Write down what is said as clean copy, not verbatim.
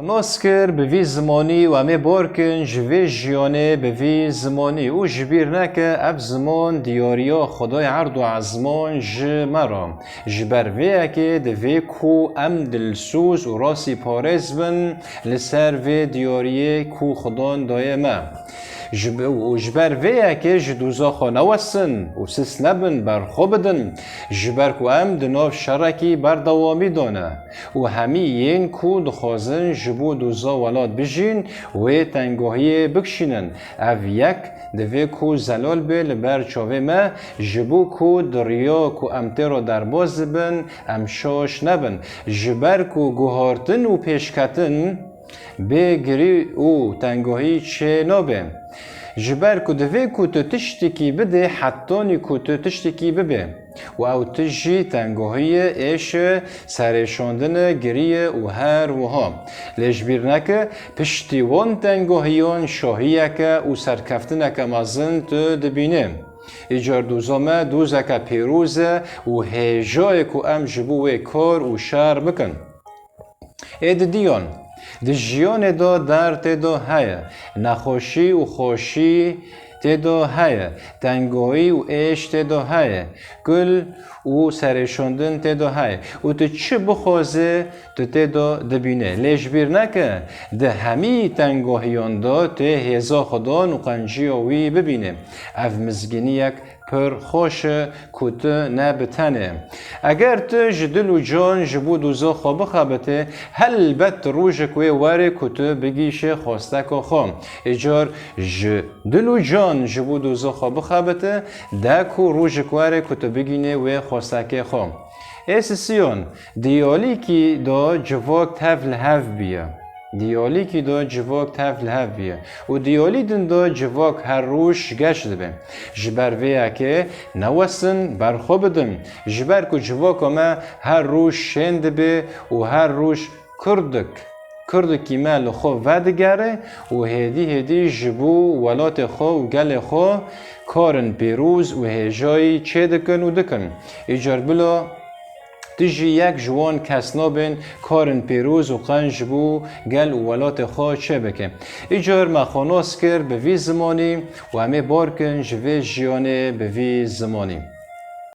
ناسکر به وی زمانی و همه بارکن جوی جیانه به وی زمانی او جبیر نکه اف زمان دیاریا خدای عرض و عزمان جمرا جبر وی که دوی کو ام دلسوز و راسی پارز بن لسر وی دیاریه کو خدان دایمه جبر وی که جدوزا خانوسن و سس نبن بر خوبدن جبر کو ام دناف شرکی بر دوامی دانه و همی این کو دخوازن جبو دوزا ولاد بجین و تنگاهی بکشینن او یک دوی کو زلال به لبر چاوه ما جبو کو دریا کو امتر در باز بن امشاش نبن جبر کو گوهارتن و پیشکتن بگری او تنگاهی چه نابه جبر کو دوی کو تو تشتکی بده حتانی کو تو تشتکی ببه و او تجی تنگاهی ایش سرشاندن گریه و هر وها لجبیر نکه پشتیوان تنگاهیان شاهیه که و سرکفتنه که مازن تو دبینه ایجار دوزامه دوزه که پیروزه و هیجای که ام جبوه کار و شر بکن اید دیان دی جیان دا در تدا هیا نخوشی و خوشی تدا هیا تنگایی و عشق تدا هیا گل و سرشاندن تدا هیا و تو چه بخوازه تو تدا دبینه لیجبیر نکه ده همی تنگاهیان دا ته هزا خدان و قنجیاوی ببینه اف مزگینی یک پر خوش کت نبتنه اگر تو جدل و جان جبو دوزا خواب خابته هل بت روژ کوی واره کت بگیش خواسته که خام اجار جدل و جان جبو دوزا خواب خابته ده کو روژ کواره کت بگینه و خواسته که خام ایسیون دیالی که دا جواک تفل هف بیه دیالی که دا جواک تفل هف بیه و دیالی دن دا جواک هر روش گشت بیم جبر ویه که نوستن برخو بدن جبر که جواک ما هر روش شند بی و هر روش کردکی ما لخو ودگره و هدی جبو ولات خو و گل خو کارن پیروز و هجایی چه دکن و دکن ایجار بلا تجی یک جوان کس نابن کارن پیروز و قنج بو گل و ولات خواه چه بکن ایجار مخاناس کر به وی زمانی و همه بارکن جوی جیانه به وی زمانی